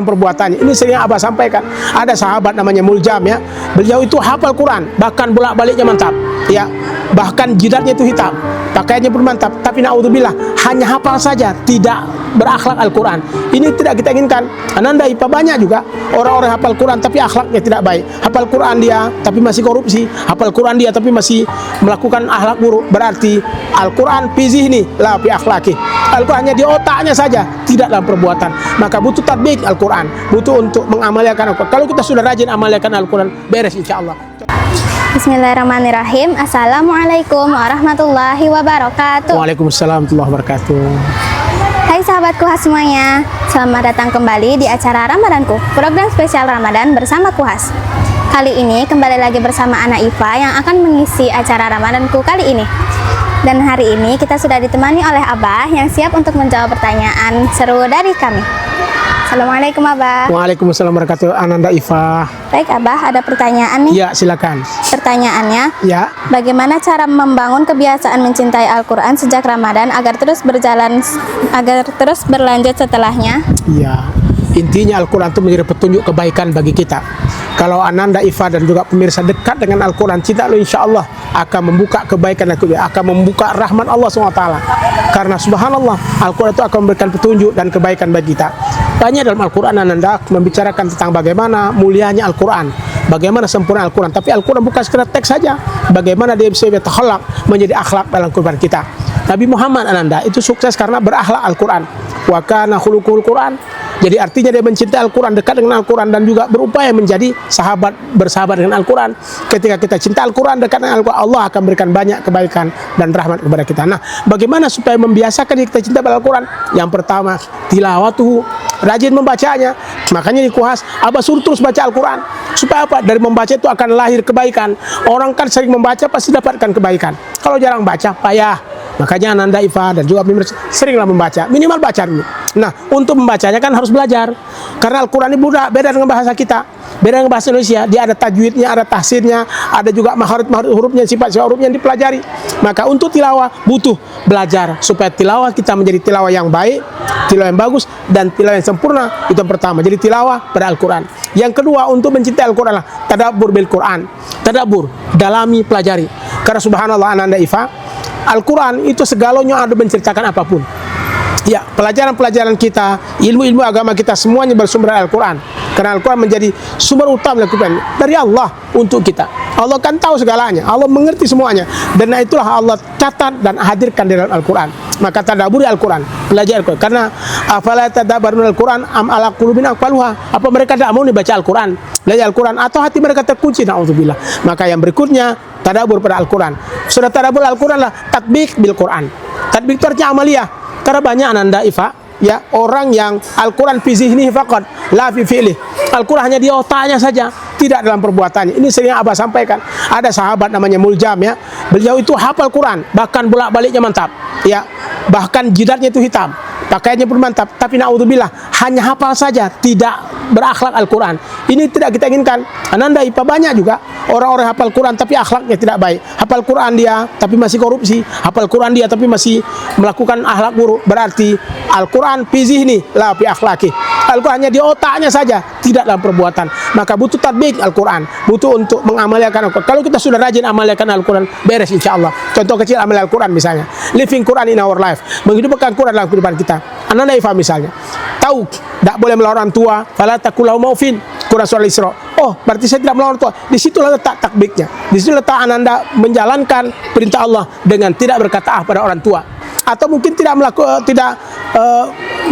perbuatannya. Ini sering Abah sampaikan. Ada sahabat namanya Muljam ya. Beliau itu hafal Quran, bahkan bolak-baliknya mantap. Ya, bahkan jidatnya itu hitam, pakaiannya pun mantap. Tapi naudzubillah, hanya hafal saja, tidak berakhlak Al-Quran. Ini tidak kita inginkan. Ananda IPA banyak juga orang-orang hafal Quran tapi akhlaknya tidak baik. Hafal Quran dia tapi masih korupsi, hafal Quran dia tapi masih melakukan akhlak buruk. Berarti Al-Quran fi zihni la fi akhlaki. Al-Quran hanya di otaknya saja, tidak dalam perbuatan. Maka butuh tatbik Al-Quran, butuh untuk mengamalkan Al-Quran. Kalau kita sudah rajin amalkan Al-Quran, beres insya Allah. Bismillahirrahmanirrahim. Assalamualaikum warahmatullahi wabarakatuh. Waalaikumsalam warahmatullahi wabarakatuh. Hai sahabat Kuhas semuanya, selamat datang kembali di acara Ramadanku, program spesial Ramadan bersama Kuhas. Kali ini kembali lagi bersama Ana Iva yang akan mengisi acara Ramadanku kali ini. Dan hari ini kita sudah ditemani oleh Abah yang siap untuk menjawab pertanyaan seru dari kami. Assalamualaikum Abah. Waalaikumsalam warahmatullahi wabarakatuh. Ananda Iva. Baik Abah, ada pertanyaan nih. Ya, silakan. Pertanyaannya, Ya. bagaimana cara membangun kebiasaan mencintai Al-Quran sejak Ramadan agar terus berlanjut setelahnya? Ya, intinya Al-Quran itu menjadi petunjuk kebaikan bagi kita. Kalau Ananda Iva dan juga pemirsa dekat dengan Al-Quran, cinta lo insya Allah akan membuka kebaikan, akan membuka rahmat Allah SWT. Karena subhanallah, Al-Quran itu akan memberikan petunjuk dan kebaikan bagi kita. Banyak dalam Al-Quran Ananda membicarakan tentang bagaimana mulianya Al-Quran, bagaimana sempurna Al-Quran. Tapi Al-Quran bukan sekedar teks saja, bagaimana dia bisa bertakhlak menjadi akhlak dalam kehidupan kita. Nabi Muhammad Ananda itu sukses karena berakhlak Al-Quran. Wa kana khuluquhul Quran. Jadi artinya dia mencintai Al-Quran, dekat dengan Al-Quran, dan juga berupaya menjadi bersahabat dengan Al-Quran. Ketika kita cinta Al-Quran, dekat dengan Al-Quran, Allah akan berikan banyak kebaikan dan rahmat kepada kita. Nah, bagaimana supaya membiasakan diri kita cinta pada Al-Quran? Yang pertama, tilawatuhu, rajin membacanya. Makanya di Kuhas, Abah suruh terus baca Al-Quran. Supaya apa? Dari membaca itu akan lahir kebaikan. Orang kan sering membaca pasti dapatkan kebaikan. Kalau jarang baca, payah. Makanya Ananda Iva dan juga pemirsa seringlah membaca, minimal baca dulu. Nah, untuk membacanya kan harus belajar. Karena Al-Quran ini beda dengan bahasa kita, beda dengan bahasa Indonesia. Dia ada tajwidnya, ada tahsirnya, ada juga makhraj hurufnya, sifat hurufnya yang dipelajari. Maka untuk tilawah butuh belajar supaya tilawah kita menjadi tilawah yang baik, tilawah yang bagus, dan tilawah yang sempurna. Itu yang pertama. Jadi tilawah pada Al-Quran. Yang kedua, untuk mencintai Al-Quran lah tadabbur bil Quran. Tadabbur, dalami, pelajari. Karena subhanallah Ananda Iva, Al-Quran itu segalanya ada menceritakan apapun. Ya, pelajaran-pelajaran kita, ilmu-ilmu agama kita semuanya bersumber dari Al-Quran. Karena Al-Quran menjadi sumber utama dari Allah untuk kita. Allah kan tahu segalanya, Allah mengerti semuanya. Dan itulah Allah catat dan hadirkan di dalam Al-Quran. Maka tadabburi Al-Quran, pelajari Al-Quran. Karena afala tadabbarun Al-Quran am ala qulubin aqfaluha. Apa mereka tidak mau dibaca Al-Quran, belajar Al-Quran, atau hati mereka terkunci? Na'udzubillah. Maka yang berikutnya tadabbur pada Al-Quran. Sudah tadabbur Al-Quran lah tatbik bil Quran. Tatbik itu artinya amaliyah. Karena banyak Ananda Iva, ya, orang yang Al-Quran fi zihnihi faqat la fi fi'li. Al-Quran hanya di otaknya saja, tidak dalam perbuatannya. Ini sering Abah sampaikan. Ada sahabat namanya Muljam ya. Beliau itu hafal Quran, bahkan bolak-baliknya mantap. Ya, bahkan jidatnya itu hitam, pakaiannya pun mantap. Tapi naudzubillah, hanya hafal saja, tidak berakhlak Al-Quran. Ini tidak kita inginkan. Ananda IPA banyak juga orang-orang hafal Quran tapi akhlaknya tidak baik. Hafal Quran dia tapi masih korupsi, hafal Quran dia tapi masih melakukan akhlak buruk. Berarti Al-Quran fi zihni la fi akhlaki. Al-Quran hanya di otaknya saja, tidak dalam perbuatan. Maka butuh tatbik Al-Quran, butuh untuk mengamalkan Al-Quran. Kalau kita sudah rajin amalkan Al-Quran, beres insya Allah. Contoh kecil amal Al-Quran misalnya, living Quran in our life, menghidupkan Quran dalam kehidupan kita. Ananda Iva misalnya, tahu tidak boleh melawan orang tua, fala taqul lahum uffin, Quran surah Al-Isra. Oh, berarti saya tidak melawan orang tua. Di situlah letak takbiknya. Di situ letak Ananda menjalankan perintah Allah dengan tidak berkata pada orang tua. Atau mungkin tidak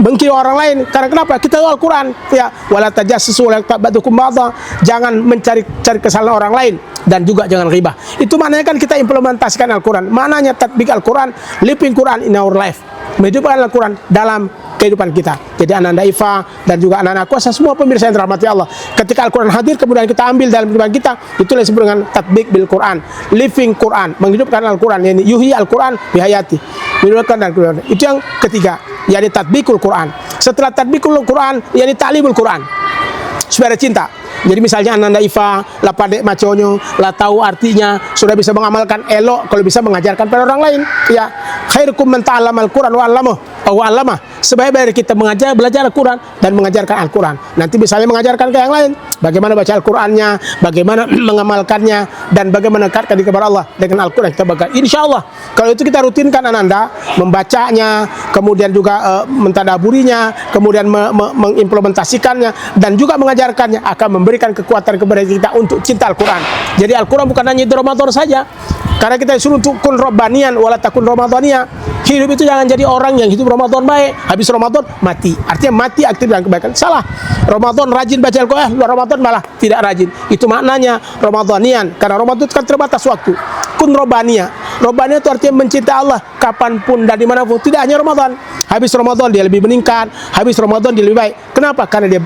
mengkiri orang lain. Karena kenapa? Kita tahu Al-Quran, ya, wala tajassasu wala tabadukum ba'dha. Jangan mencari kesalahan orang lain, dan juga jangan ghibah. Itu maknanya kan kita implementasikan Al-Quran. Maknanya tatbik Al-Quran, living Quran in our life, menghidupkan Al-Quran dalam kehidupan kita. Jadi Ananda Iva dan juga anak-anak kuasa, semua pemirsa yang dirahmati Allah, ketika Al-Quran hadir kemudian kita ambil dalam kehidupan kita, itulah disebut dengan tatbik bil Quran, living Quran, menghidupkan Al-Quran. Yani yuhyi Al-Quran bihayati, menghidupkan Al-Quran. Itu yang ketiga, yani tatbikul Quran. Setelah tatbikul Quran, yani ta'limul Quran, supaya ada cinta. Jadi misalnya Ananda Iva lah pandai maconyo, lah tahu artinya, sudah bisa mengamalkan, elok kalau bisa mengajarkan pada orang lain. Ya, khairukum man ta'allama al-Quran wa 'allamahu. sebaik-baik kita belajar Al-Quran dan mengajarkan Al-Quran. Nanti misalnya mengajarkan ke yang lain, bagaimana baca Al-Qurannya, bagaimana mengamalkannya, dan bagaimana dekatkan kepada Allah dengan Al-Quran kita baca. Insya Allah, kalau itu kita rutinkan Ananda, membacanya, kemudian juga mentadaburinya, kemudian mengimplementasikannya, dan juga mengajarkannya, akan memberikan kekuatan kepada kita untuk cinta Al-Quran. Jadi Al-Quran bukan hanya di Ramadan saja, karena kita disuruh untuk kun Rabbanian wala takun Ramadhaniya. Hidup itu jangan jadi orang yang hidup Ramadan baik, habis Ramadan mati. Artinya mati aktif dalam kebaikan. Salah. Ramadan rajin baca Al-Quran, luar Ramadan malah tidak rajin. Itu maknanya Ramadhanian, karena Ramadan kan terbatas waktu. Kun Rabbaniya. Rabbaniya itu artinya mencintai Allah kapanpun dan dimanapun. Tidak hanya Ramadan. Habis Ramadan dia lebih meningkat, habis Ramadan dia lebih baik. Kenapa? Karena dia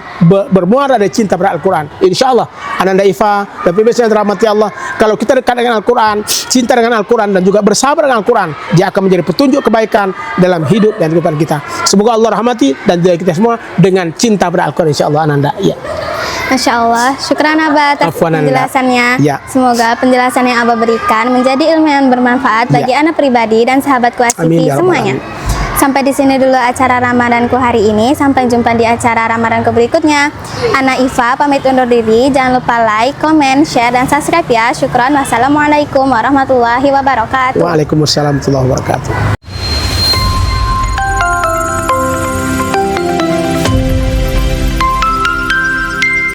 bermuara dari cinta pada Al-Quran. Insya Allah, Ananda Ifa dan pemirsa yang dirahmati Allah, kalau kita dekat dengan Al-Quran, cinta dengan Al-Quran, dan juga bersabar dengan Al-Quran, dia akan menjadi petunjuk kebaikan dalam hidup dan kehidupan kita. Semoga Allah rahmati dan jaga kita semua dengan cinta pada Al-Quran. Insya Allah, Ananda. Ya. Masya Allah, syukran Abah atas penjelasannya. Ya. Semoga penjelasan yang Abah berikan menjadi ilmu yang bermanfaat bagi anak pribadi dan sahabat Kuas TV semuanya. Sampai di sini dulu acara Ramadanku hari ini. Sampai jumpa di acara Ramadanku berikutnya. Ana Ifa pamit undur diri. Jangan lupa like, comment, share, dan subscribe ya. Syukran. Wassalamualaikum warahmatullahi wabarakatuh. Waalaikumsalam warahmatullahi wabarakatuh.